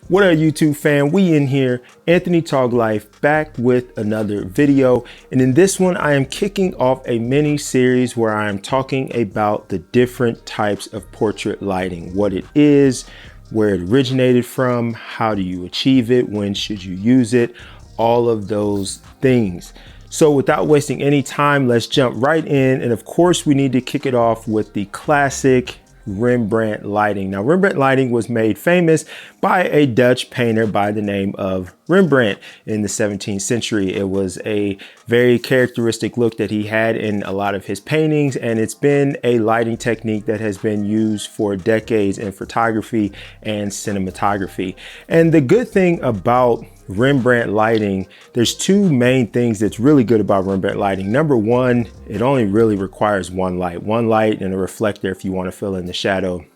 What up, YouTube fan? We in here, anthonytoglife, back with another video. And in this one, I am kicking off a mini series where I am talking about the different types of portrait lighting, what it is, where it originated from, how do you achieve it, when should you use it, all of those things. So without wasting any time, let's jump right in. And of course, we need to kick it off with the classic Rembrandt lighting. Now, Rembrandt lighting was made famous by a Dutch painter by the name of Rembrandt in the 17th century. It was a very characteristic look that he had in a lot of his paintings, and it's been a lighting technique that has been used for decades in photography and cinematography. And the good thing about Rembrandt lighting, there's two main things that's really good about Rembrandt lighting. Number one, it only really requires one light and a reflector if you want to fill in the shadow.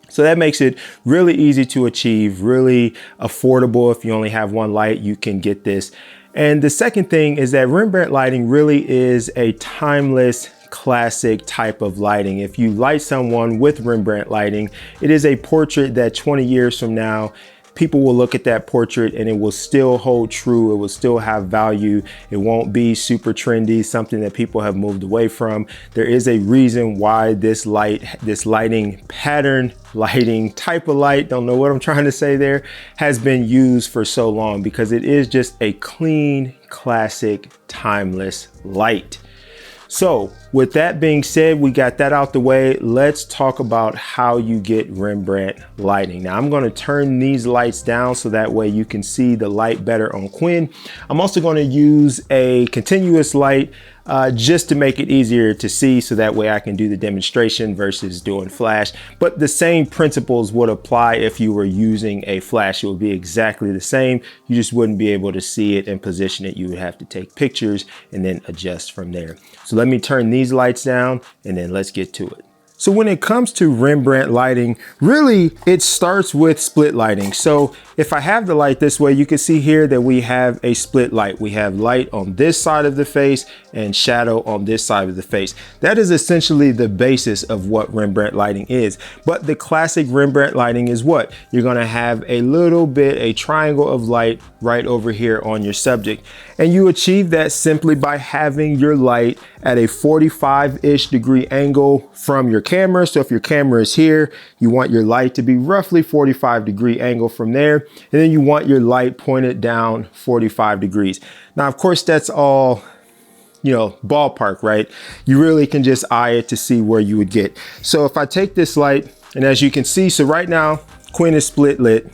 So that makes it really easy to achieve, really affordable. If you only have one light, you can get this. And the second thing is that Rembrandt lighting really is a timeless classic type of lighting. If you light someone with Rembrandt lighting, it is a portrait that 20 years from now, people will look at that portrait and it will still hold true. It will still have value. It won't be super trendy, something that people have moved away from. There is a reason why this lighting pattern, lighting type of light, don't know what I'm trying to say there, has been used for so long, because it is just a clean, classic, timeless light. So with that being said, we got that out the way. Let's talk about how you get Rembrandt lighting. Now I'm going to turn these lights down so that way you can see the light better on Quinn. I'm also going to use a continuous light just to make it easier to see, so that way I can do the demonstration versus doing flash. But the same principles would apply if you were using a flash. It would be exactly the same. You just wouldn't be able to see it and position it. You would have to take pictures and then adjust from there. So let me turn these lights down and then let's get to it. So when it comes to Rembrandt lighting, really it starts with split lighting. So if I have the light this way, you can see here that we have a split light. We have light on this side of the face and shadow on this side of the face. That is essentially the basis of what Rembrandt lighting is. But the classic Rembrandt lighting is what? You're gonna have a little bit, a triangle of light right over here on your subject. And you achieve that simply by having your light at a 45-ish degree angle from your camera. So if your camera is here, you want your light to be roughly 45 degree angle from there. And then you want your light pointed down 45 degrees. Now, of course, that's all, ballpark, right? You really can just eye it to see where you would get. So if I take this light, and as you can see, so right now, Quinn is split lit.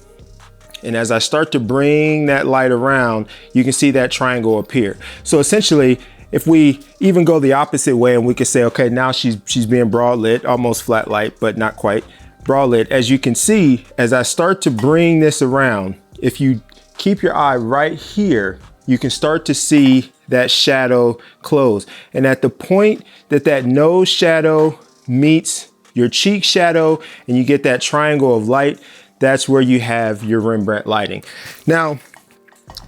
And as I start to bring that light around, you can see that triangle appear. So essentially, if we even go the opposite way and we could say, okay, now she's being broad lit, almost flat light, but not quite broad lit. As you can see, as I start to bring this around, if you keep your eye right here, you can start to see that shadow close. And at the point that that nose shadow meets your cheek shadow and you get that triangle of light, that's where you have your Rembrandt lighting. Now,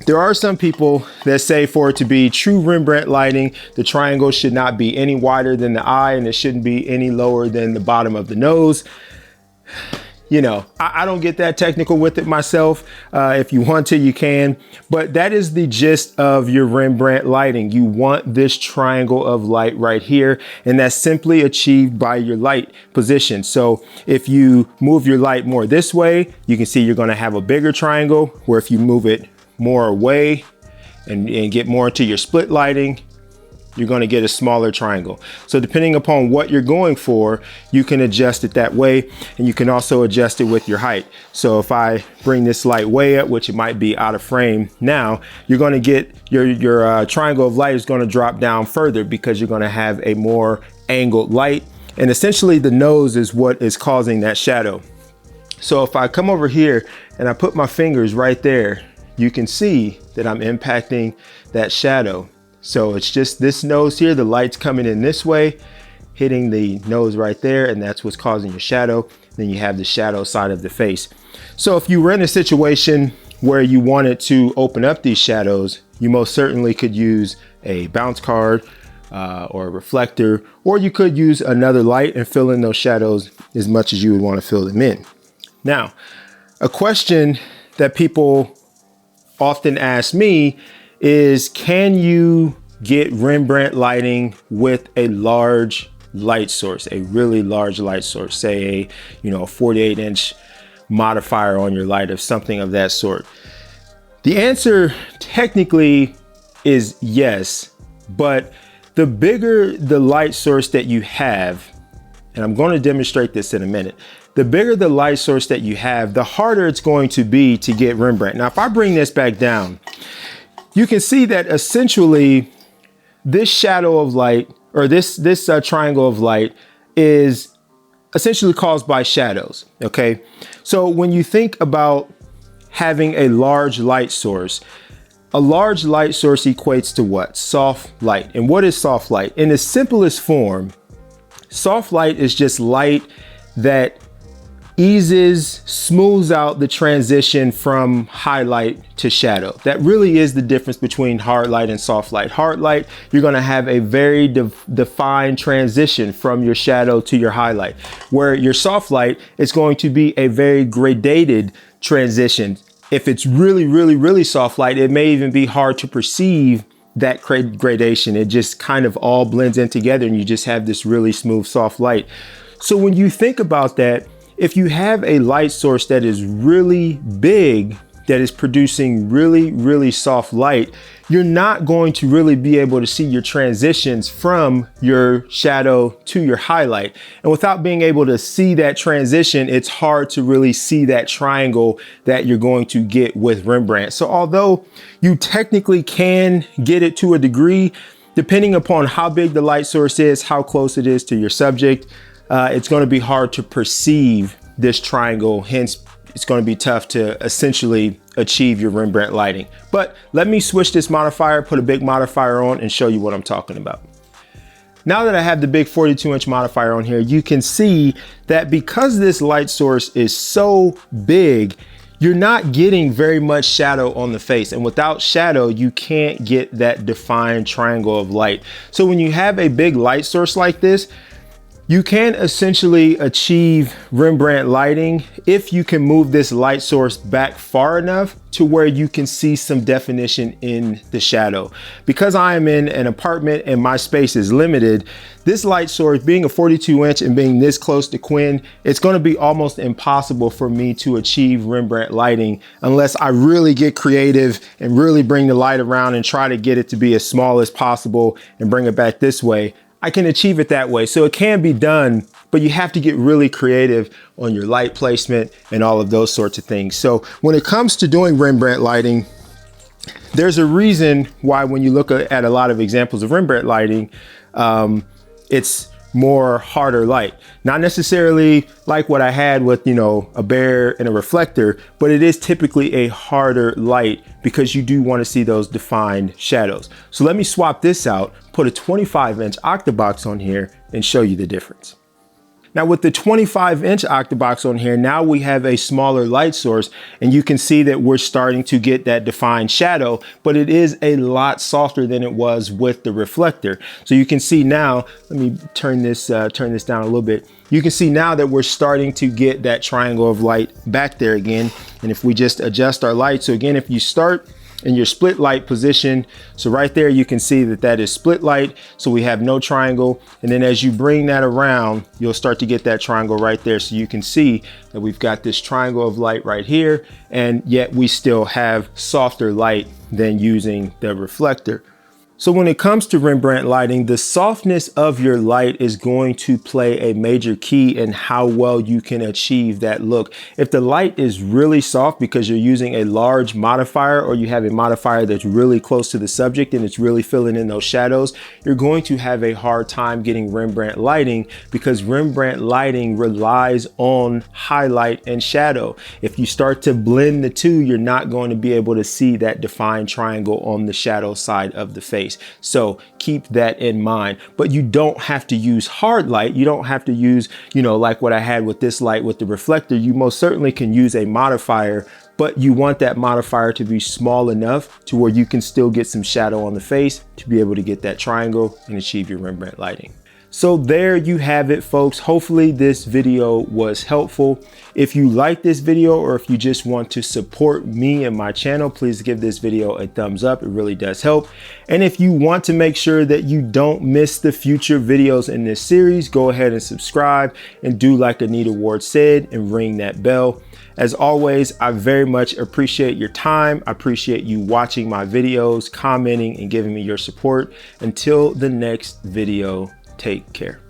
there are some people that say for it to be true Rembrandt lighting, the triangle should not be any wider than the eye and it shouldn't be any lower than the bottom of the nose. I don't get that technical with it myself. If you want to, you can, but that is the gist of your Rembrandt lighting. You want this triangle of light right here, and that's simply achieved by your light position. So if you move your light more this way, you can see you're going to have a bigger triangle, where if you move it more away and get more into your split lighting, you're going to get a smaller triangle. So depending upon what you're going for, you can adjust it that way, and you can also adjust it with your height. So if I bring this light way up, which it might be out of frame now, you're going to get your triangle of light is going to drop down further, because you're going to have a more angled light, and essentially the nose is what is causing that shadow. So if I come over here and I put my fingers right there, you can see that I'm impacting that shadow. So it's just this nose here, the light's coming in this way, hitting the nose right there, and that's what's causing your shadow. Then you have the shadow side of the face. So if you were in a situation where you wanted to open up these shadows, you most certainly could use a bounce card or a reflector, or you could use another light and fill in those shadows as much as you would want to fill them in. Now, a question that people often ask me is, can you get Rembrandt lighting with a large light source, a really large light source, say a 48-inch modifier on your light, or something of that sort? The answer technically is yes, but the bigger the light source that you have, and I'm going to demonstrate this in a minute, the bigger the light source that you have, the harder it's going to be to get Rembrandt. Now, if I bring this back down, you can see that essentially this shadow of light, or this triangle of light, is essentially caused by shadows, okay? So when you think about having a large light source, a large light source equates to what? Soft light. And what is soft light? In the simplest form, soft light is just light that smooths out the transition from highlight to shadow. That really is the difference between hard light and soft light. Hard light, you're going to have a very defined transition from your shadow to your highlight, where your soft light is going to be a very gradated transition. If it's really soft light, it may even be hard to perceive that gradation. It just kind of all blends in together and you just have this really smooth, soft light. So when you think about that, if you have a light source that is really big, that is producing really soft light, you're not going to really be able to see your transitions from your shadow to your highlight. And without being able to see that transition, it's hard to really see that triangle that you're going to get with Rembrandt. So although you technically can get it to a degree, depending upon how big the light source is, how close it is to your subject, it's going to be hard to perceive this triangle. Hence, it's going to be tough to essentially achieve your Rembrandt lighting. But let me switch this modifier, put a big modifier on, and show you what I'm talking about. Now that I have the big 42-inch modifier on here, you can see that because this light source is so big, you're not getting very much shadow on the face. And without shadow, you can't get that defined triangle of light. So when you have a big light source like this, you can essentially achieve Rembrandt lighting if you can move this light source back far enough to where you can see some definition in the shadow. Because I am in an apartment and my space is limited, this light source, being a 42-inch and being this close to Quinn, it's going to be almost impossible for me to achieve Rembrandt lighting unless I really get creative and really bring the light around and try to get it to be as small as possible and bring it back this way. I can achieve it that way. So it can be done, but you have to get really creative on your light placement and all of those sorts of things. So when it comes to doing Rembrandt lighting, there's a reason why when you look at a lot of examples of Rembrandt lighting, it's more harder light. Not necessarily like what I had with, a bear and a reflector, but it is typically a harder light because you do want to see those defined shadows. So let me swap this out, put a 25-inch octabox on here and show you the difference. Now with the 25-inch octabox on here, now we have a smaller light source and you can see that we're starting to get that defined shadow, but it is a lot softer than it was with the reflector. So you can see now, let me turn this down a little bit. You can see now that we're starting to get that triangle of light back there again. And if we just adjust our light, so again, if you start in your split light position, so right there you can see that that is split light, so we have no triangle. And then as you bring that around, you'll start to get that triangle right there. So you can see that we've got this triangle of light right here, and yet we still have softer light than using the reflector. So when it comes to Rembrandt lighting, the softness of your light is going to play a major key in how well you can achieve that look. If the light is really soft because you're using a large modifier, or you have a modifier that's really close to the subject and it's really filling in those shadows, you're going to have a hard time getting Rembrandt lighting because Rembrandt lighting relies on highlight and shadow. If you start to blend the two, you're not going to be able to see that defined triangle on the shadow side of the face. So keep that in mind, but you don't have to use hard light. You don't have to use, like what I had with this light with the reflector. You most certainly can use a modifier, but you want that modifier to be small enough to where you can still get some shadow on the face to be able to get that triangle and achieve your Rembrandt lighting. So there you have it, folks. Hopefully this video was helpful. If you like this video, or if you just want to support me and my channel, please give this video a thumbs up. It really does help. And if you want to make sure that you don't miss the future videos in this series, go ahead and subscribe and do like Anita Ward said and ring that bell. As always, I very much appreciate your time. I appreciate you watching my videos, commenting, and giving me your support. Until the next video, take care.